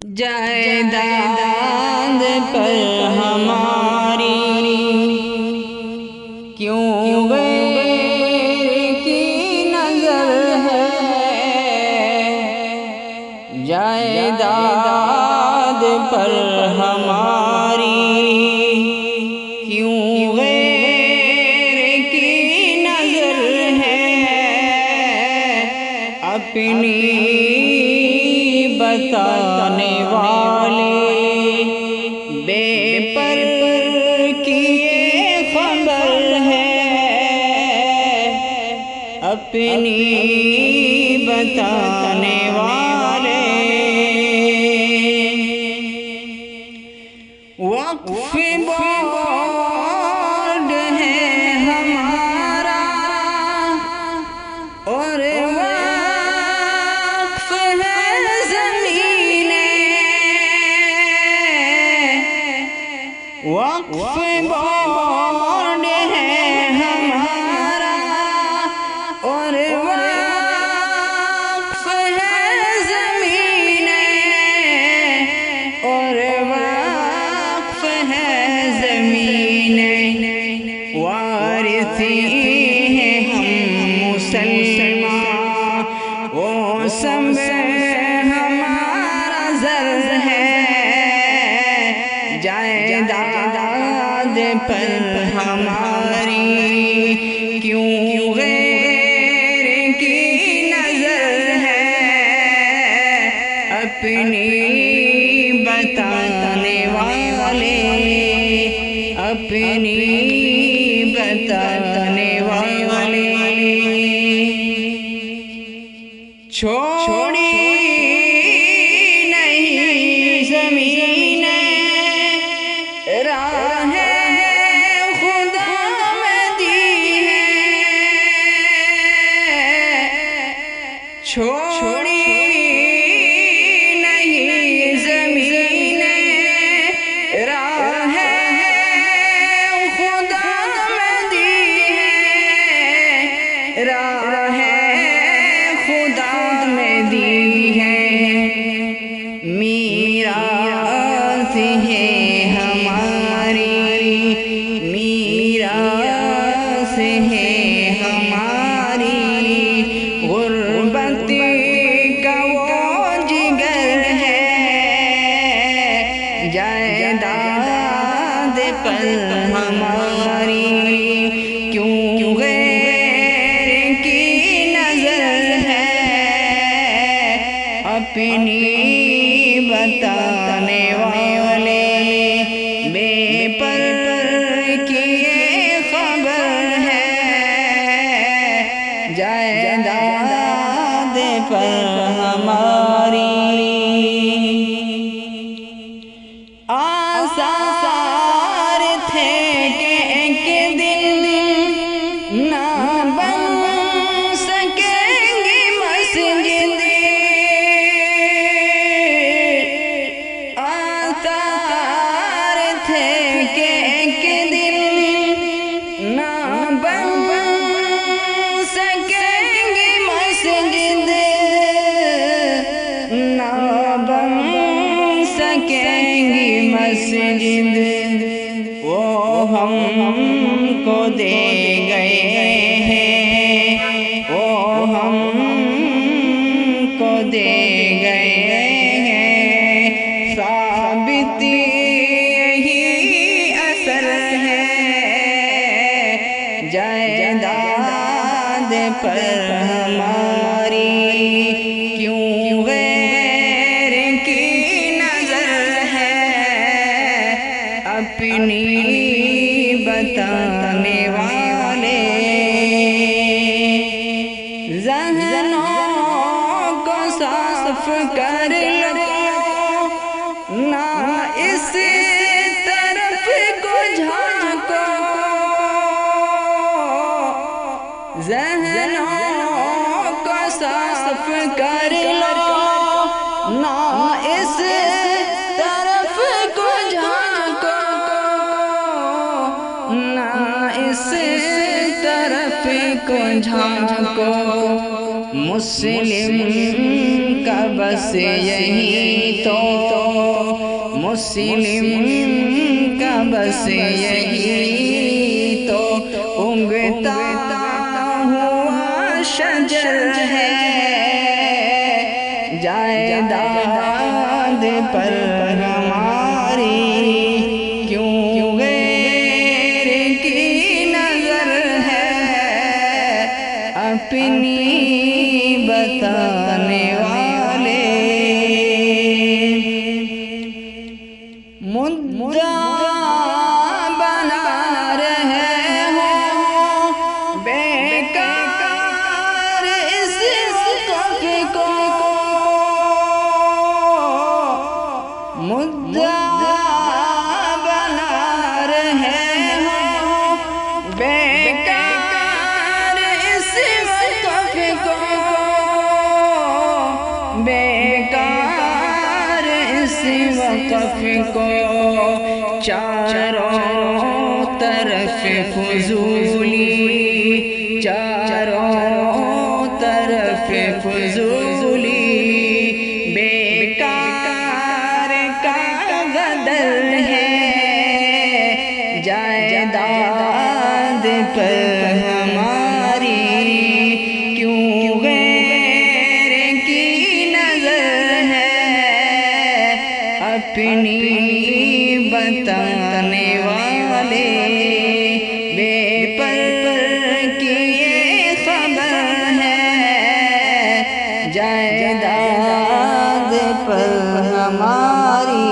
جائیداد پر ہماری کیوں غیر کی نظر ہے، جائیداد پر ہماری کیوں غیر کی نظر ہے، اپنی بتانے والے بے پر کی خبر ہے، اپنی بتانے والے وقف بورڈ ہے ہمارا اور وقف ہے زمینیں، وقف بورڈ ہے ہمارا اور وقف ہے زمینیں، اور وقف ہے زمینیں، وارثی ہیں ہم مسلمان، وہ سب ہمارا زر ہے، جائیداد پر ہماری کیوں غیر کی نظر ہے، اپنی بتانے والے، اپنی بتانے والے چھوڑی نہیں زمین راہ خدا میں دی ہے، چھوڑی نہیں زمین راہ خدا میں دی ہے، راہ خدا میں دی ہے، میراث ہے ہماری، میراث ہے ہماری، غربت کا وہ جگر ہے، جائیداد پر ہماری کیوں غیر کی نظر ہے، اپنی بتانے والے بے پر کی خبر ہے، جائیداد پر ہماری آثار تھے کہ ایک دن نہ بن سکیں گی مسجد، آثار تھے کہ ایک دن نہ بن سکیں گی مسجد، نہ بن سکیں گی مسجد، وہ ہم کو دے گئے ہیں، وہ ہم کو دے گئے ہیں، ثابت یہی اثر ہے، جائیداد پر ہماری کیوں غیر کی نظر ہے، اپنی بتانے والے ذہنوں کو صاف کر لو، نہ اس طرف کو جھانکو، ذہنوں کو صاف کر لو، نہ اس طرف کو جھانکو، نہ اس طرف کو جھانکو، مسلم کا بس یہی تو مسلم کا بس یہی تو اگتا ہوا شجر ہے، جائیداد پر ہماری کیوں غیر کی نظر ہے، اپنی بتانے والے مدعا بنا رہے ہو، بیکار اس وقف کو مدعا بنا رہے ہو، بیکار اس وقف کو، بیکار اس وقف کو، چاروں طرف فضولی، چاروں طرف فضولی، بیکار کا غدر ہے، جائیداد پر ہماری کیوں غیر کی نظر ہے، اپنی بتانے والے بے پر کی یہ خبر ہے، جائیداد پر ہماری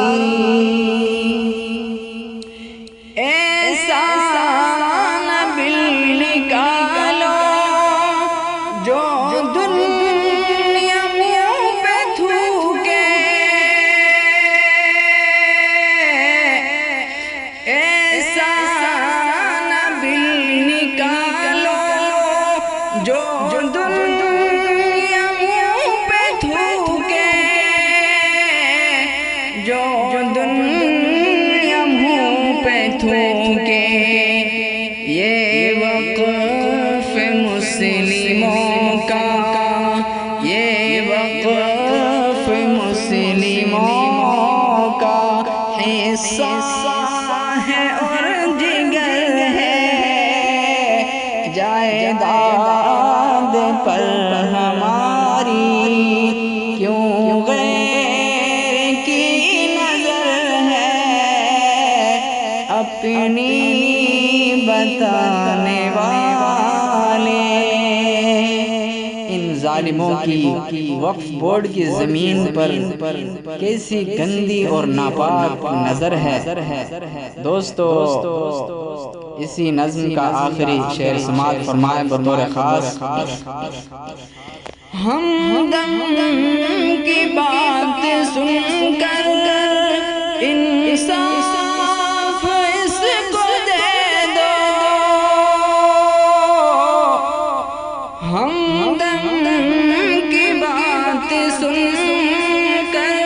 ایسا نہ بل نکالو جو دنیا منہ پہ تھوکے، ایسا نہ بل نکالو جو دنیا منہ پہ تھوکے، جو دنیا منہ پہ تھوکے، یہ وقف مسلموں کا، یہ وقف مسلموں کا حصہ ہے اور جگر ہے، جائیداد پر ہماری کیوں غیر کی نظر ہے، اپنی بتانے والے ان ظالموں کی وقف بورڈ کی زمین پر کیسی گندی اور ناپاک نظر ہے۔ دوستو اسی نظم کا آخری شعر سماعت فرمائے بطور خاص، ہم دم کی بات سن کر انصاف اس کو دے دو، ہم دم کی بات سن کر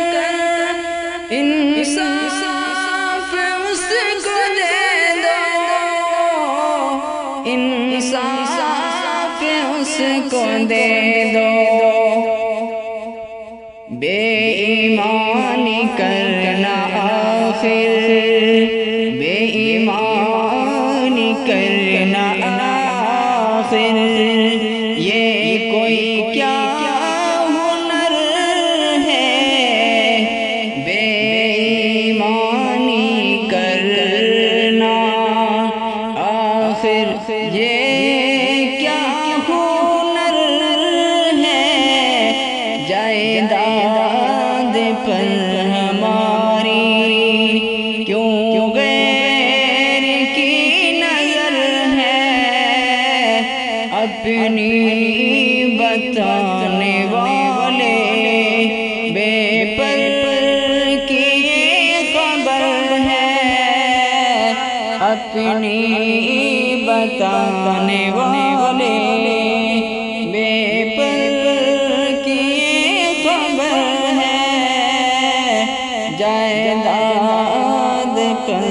انصاف اس کو دے دو، انصاف اس کو دے دو، بے ایمانی کرنا آخر، بے ایمانی کرنا آخر، یہ کوئی کیا ہنر ہے، بے ایمانی کرنا آخر، یہ کیا ہنر ہے، جائیداد پر ہماری کیوں غیر کی نظر ہے، اپنی بتانے والے بے پر کی خبر ہے، اپنی بتانے والے بے پر کی خبر ہے، جائیداد پر